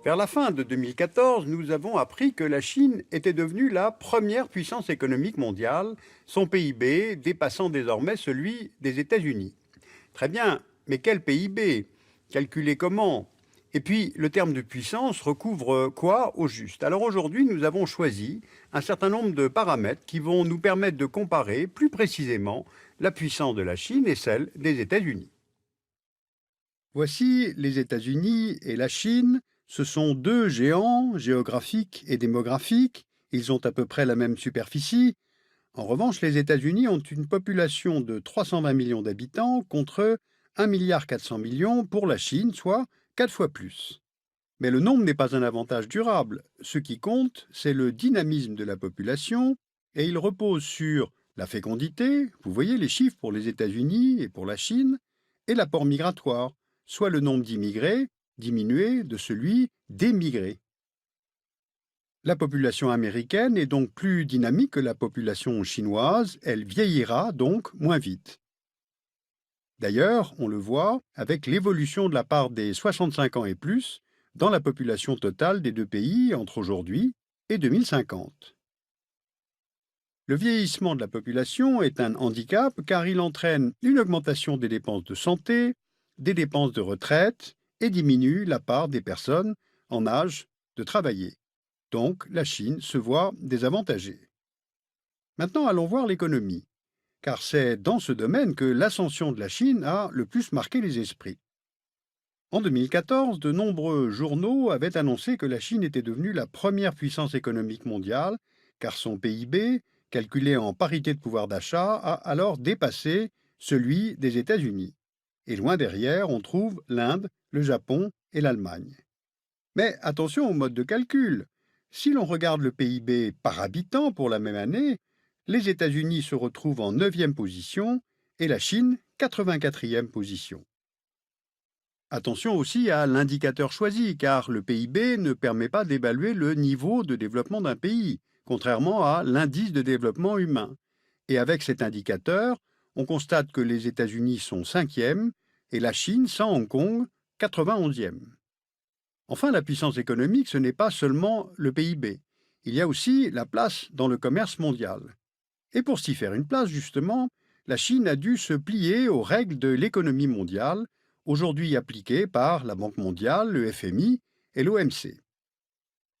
Vers la fin de 2014, nous avons appris que la Chine était devenue la première puissance économique mondiale, son PIB dépassant désormais celui des États-Unis. Très bien, mais quel PIB? Calculé comment? Et puis, le terme de puissance recouvre quoi au juste? Alors aujourd'hui, nous avons choisi un certain nombre de paramètres qui vont nous permettre de comparer plus précisément la puissance de la Chine et celle des États-Unis. Voici les États-Unis et la Chine. Ce sont deux géants géographiques et démographiques. Ils ont à peu près la même superficie. En revanche, les États-Unis ont une population de 320 millions d'habitants contre 1,4 milliard pour la Chine, soit 4 fois plus. Mais le nombre n'est pas un avantage durable. Ce qui compte, c'est le dynamisme de la population et il repose sur la fécondité, vous voyez les chiffres pour les États-Unis et pour la Chine, et l'apport migratoire, soit le nombre d'immigrés diminué de celui d'émigrés. La population américaine est donc plus dynamique que la population chinoise, elle vieillira donc moins vite. D'ailleurs, on le voit avec l'évolution de la part des 65 ans et plus dans la population totale des deux pays entre aujourd'hui et 2050. Le vieillissement de la population est un handicap car il entraîne une augmentation des dépenses de santé, des dépenses de retraite et diminue la part des personnes en âge de travailler. Donc, la Chine se voit désavantagée. Maintenant, allons voir l'économie, car c'est dans ce domaine que l'ascension de la Chine a le plus marqué les esprits. En 2014, de nombreux journaux avaient annoncé que la Chine était devenue la première puissance économique mondiale, car son PIB, calculé en parité de pouvoir d'achat, a alors dépassé celui des États-Unis. Et loin derrière, on trouve l'Inde, le Japon et l'Allemagne. Mais attention au mode de calcul. Si l'on regarde le PIB par habitant pour la même année, les États-Unis se retrouvent en 9e position et la Chine 84e position. Attention aussi à l'indicateur choisi, car le PIB ne permet pas d'évaluer le niveau de développement d'un pays, contrairement à l'indice de développement humain. Et avec cet indicateur, on constate que les États-Unis sont 5e et la Chine, sans Hong Kong, 91e. Enfin, la puissance économique, ce n'est pas seulement le PIB. Il y a aussi la place dans le commerce mondial. Et pour s'y faire une place, justement, la Chine a dû se plier aux règles de l'économie mondiale, aujourd'hui appliquées par la Banque mondiale, le FMI et l'OMC.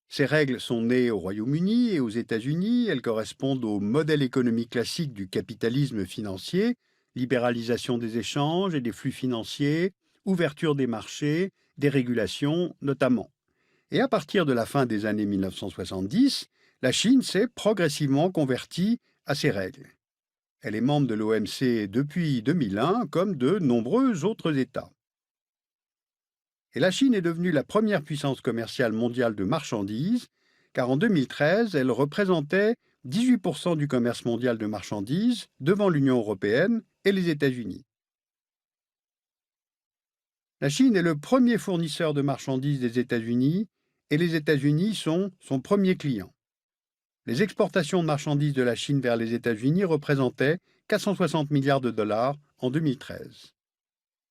Ces règles sont nées au Royaume-Uni et aux États-Unis. Elles correspondent au modèle économique classique du capitalisme financier, libéralisation des échanges et des flux financiers, ouverture des marchés, des régulations notamment. Et à partir de la fin des années 1970, la Chine s'est progressivement convertie à ces règles. Elle est membre de l'OMC depuis 2001, comme de nombreux autres États. Et la Chine est devenue la première puissance commerciale mondiale de marchandises, car en 2013, elle représentait 18% du commerce mondial de marchandises devant l'Union européenne et les États-Unis. La Chine est le premier fournisseur de marchandises des États-Unis et les États-Unis sont son premier client. Les exportations de marchandises de la Chine vers les États-Unis représentaient 460 milliards de dollars en 2013.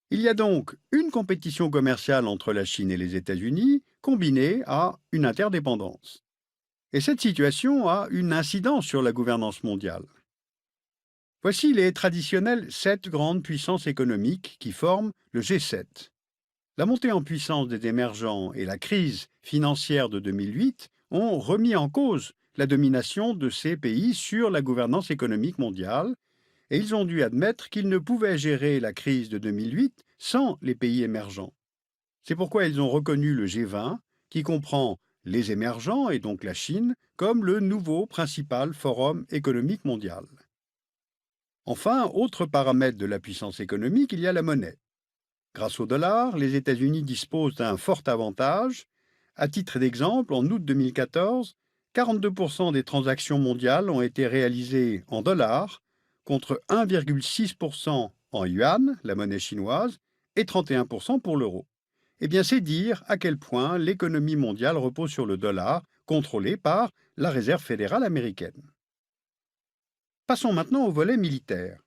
Il y a donc une compétition commerciale entre la Chine et les États-Unis combinée à une interdépendance. Et cette situation a une incidence sur la gouvernance mondiale. Voici les traditionnelles 7 grandes puissances économiques qui forment le G7. La montée en puissance des émergents et la crise financière de 2008 ont remis en cause la domination de ces pays sur la gouvernance économique mondiale, et ils ont dû admettre qu'ils ne pouvaient gérer la crise de 2008 sans les pays émergents. C'est pourquoi ils ont reconnu le G20, qui comprend les émergents et donc la Chine, comme le nouveau principal forum économique mondial. Enfin, autre paramètre de la puissance économique, il y a la monnaie. Grâce au dollar, les États-Unis disposent d'un fort avantage. À titre d'exemple, en août 2014, 42% des transactions mondiales ont été réalisées en dollars, contre 1,6% en yuan, la monnaie chinoise, et 31% pour l'euro. Eh bien, c'est dire à quel point l'économie mondiale repose sur le dollar, contrôlé par la Réserve fédérale américaine. Passons maintenant au volet militaire.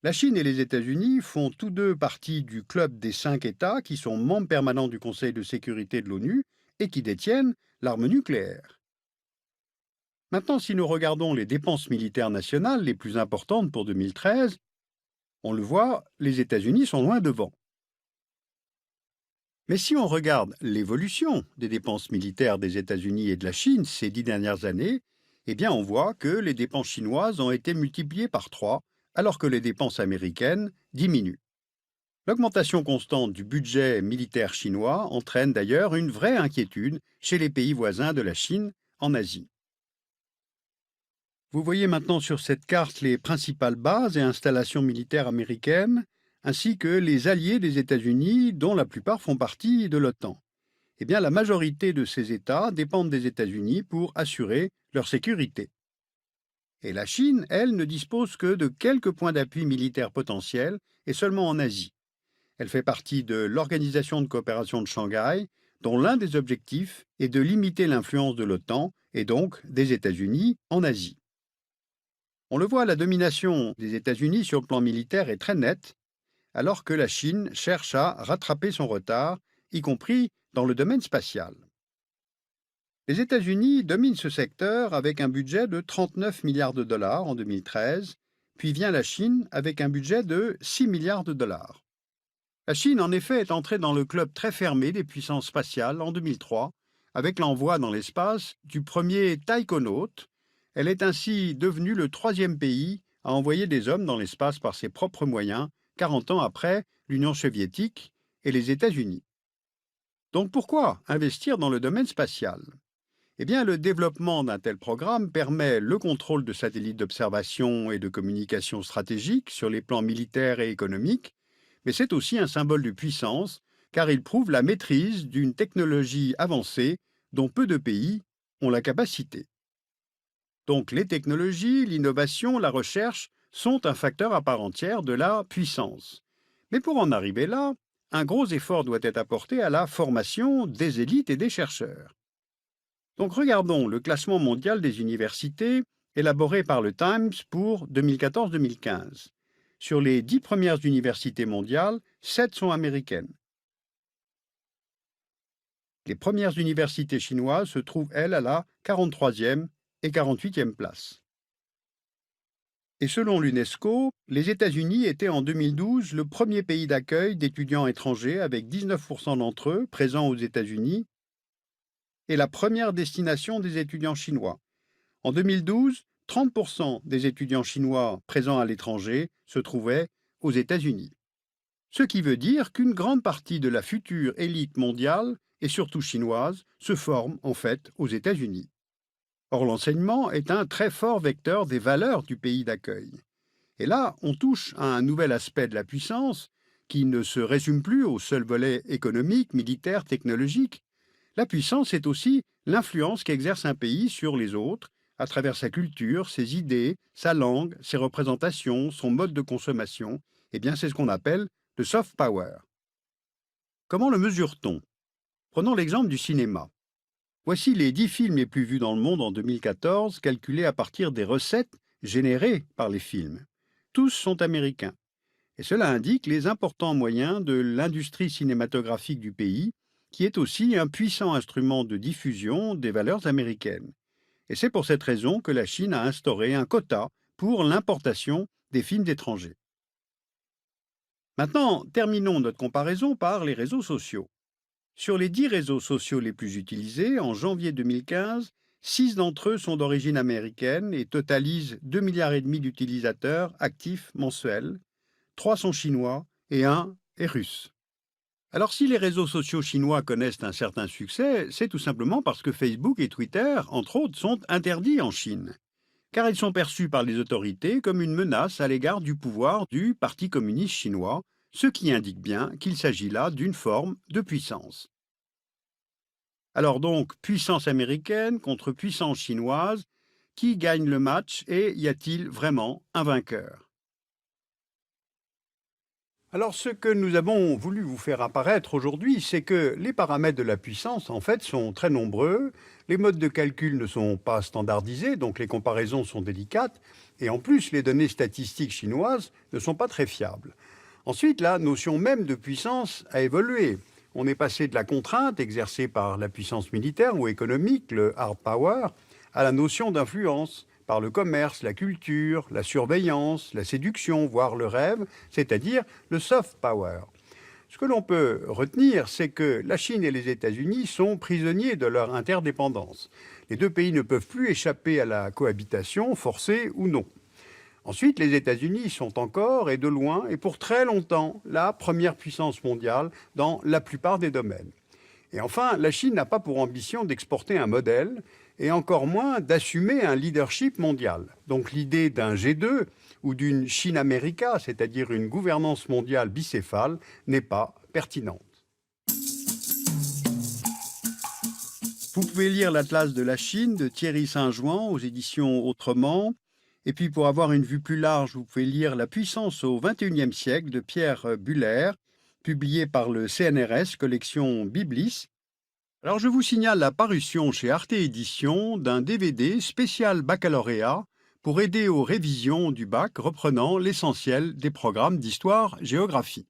La Chine et les États-Unis font tous deux partie du club des 5 États qui sont membres permanents du Conseil de sécurité de l'ONU et qui détiennent l'arme nucléaire. Maintenant, si nous regardons les dépenses militaires nationales les plus importantes pour 2013, on le voit, les États-Unis sont loin devant. Mais si on regarde l'évolution des dépenses militaires des États-Unis et de la Chine ces 10 dernières années, eh bien on voit que les dépenses chinoises ont été multipliées par 3, alors que les dépenses américaines diminuent. L'augmentation constante du budget militaire chinois entraîne d'ailleurs une vraie inquiétude chez les pays voisins de la Chine en Asie. Vous voyez maintenant sur cette carte les principales bases et installations militaires américaines, ainsi que les alliés des États-Unis, dont la plupart font partie de l'OTAN. Eh bien, la majorité de ces États dépendent des États-Unis pour assurer leur sécurité. Et la Chine, elle, ne dispose que de quelques points d'appui militaires potentiels, et seulement en Asie. Elle fait partie de l'Organisation de coopération de Shanghai, dont l'un des objectifs est de limiter l'influence de l'OTAN, et donc des États-Unis, en Asie. On le voit, la domination des États-Unis sur le plan militaire est très nette, alors que la Chine cherche à rattraper son retard, y compris dans le domaine spatial. Les États-Unis dominent ce secteur avec un budget de 39 milliards de dollars en 2013, puis vient la Chine avec un budget de 6 milliards de dollars. La Chine, en effet, est entrée dans le club très fermé des puissances spatiales en 2003, avec l'envoi dans l'espace du premier taïkonaute. Elle est ainsi devenue le 3e pays à envoyer des hommes dans l'espace par ses propres moyens, 40 ans après l'Union soviétique et les États-Unis. Donc pourquoi investir dans le domaine spatial ? Eh bien, le développement d'un tel programme permet le contrôle de satellites d'observation et de communication stratégique sur les plans militaires et économiques, mais c'est aussi un symbole de puissance, car il prouve la maîtrise d'une technologie avancée dont peu de pays ont la capacité. Donc les technologies, l'innovation, la recherche sont un facteur à part entière de la puissance. Mais pour en arriver là, un gros effort doit être apporté à la formation des élites et des chercheurs. Donc regardons le classement mondial des universités élaboré par le Times pour 2014-2015. Sur les 10 premières universités mondiales, 7 sont américaines. Les premières universités chinoises se trouvent, elles, à la 43e et 48e place. Et selon l'UNESCO, les États-Unis étaient en 2012 le premier pays d'accueil d'étudiants étrangers avec 19% d'entre eux présents aux États-Unis et la première destination des étudiants chinois. En 2012, 30% des étudiants chinois présents à l'étranger se trouvaient aux États-Unis. Ce qui veut dire qu'une grande partie de la future élite mondiale, et surtout chinoise, se forme en fait aux États-Unis. Or, l'enseignement est un très fort vecteur des valeurs du pays d'accueil. Et là, on touche à un nouvel aspect de la puissance qui ne se résume plus au seul volet économique, militaire, technologique. La puissance est aussi l'influence qu'exerce un pays sur les autres à travers sa culture, ses idées, sa langue, ses représentations, son mode de consommation. Eh bien, c'est ce qu'on appelle le soft power. Comment le mesure-t-on ? Prenons l'exemple du cinéma. Voici les 10 films les plus vus dans le monde en 2014, calculés à partir des recettes générées par les films. Tous sont américains. Et cela indique les importants moyens de l'industrie cinématographique du pays, qui est aussi un puissant instrument de diffusion des valeurs américaines. Et c'est pour cette raison que la Chine a instauré un quota pour l'importation des films étrangers. Maintenant, terminons notre comparaison par les réseaux sociaux. Sur les 10 réseaux sociaux les plus utilisés, en janvier 2015, 6 d'entre eux sont d'origine américaine et totalisent 2,5 milliards d'utilisateurs actifs mensuels. 3 sont chinois et 1 est russe. Alors si les réseaux sociaux chinois connaissent un certain succès, c'est tout simplement parce que Facebook et Twitter, entre autres, sont interdits en Chine, car ils sont perçus par les autorités comme une menace à l'égard du pouvoir du Parti communiste chinois, ce qui indique bien qu'il s'agit là d'une forme de puissance. Alors donc, puissance américaine contre puissance chinoise, qui gagne le match et y a-t-il vraiment un vainqueur ? Alors ce que nous avons voulu vous faire apparaître aujourd'hui, c'est que les paramètres de la puissance, en fait, sont très nombreux, les modes de calcul ne sont pas standardisés, donc les comparaisons sont délicates, et en plus, les données statistiques chinoises ne sont pas très fiables. Ensuite, la notion même de puissance a évolué. On est passé de la contrainte exercée par la puissance militaire ou économique, le hard power, à la notion d'influence par le commerce, la culture, la surveillance, la séduction, voire le rêve, c'est-à-dire le soft power. Ce que l'on peut retenir, c'est que la Chine et les États-Unis sont prisonniers de leur interdépendance. Les deux pays ne peuvent plus échapper à la cohabitation, forcée ou non. Ensuite, les États-Unis sont encore, et de loin, et pour très longtemps, la première puissance mondiale dans la plupart des domaines. Et enfin, la Chine n'a pas pour ambition d'exporter un modèle, et encore moins d'assumer un leadership mondial. Donc l'idée d'un G2 ou d'une Chine-América, c'est-à-dire une gouvernance mondiale bicéphale, n'est pas pertinente. Vous pouvez lire l'Atlas de la Chine de Thierry Saint-Jouan aux éditions Autrement. Et puis pour avoir une vue plus large, vous pouvez lire La puissance au XXIe siècle de Pierre Buller, publié par le CNRS, collection Biblis. Alors je vous signale la parution chez Arte Éditions d'un DVD spécial baccalauréat pour aider aux révisions du bac reprenant l'essentiel des programmes d'histoire-géographie.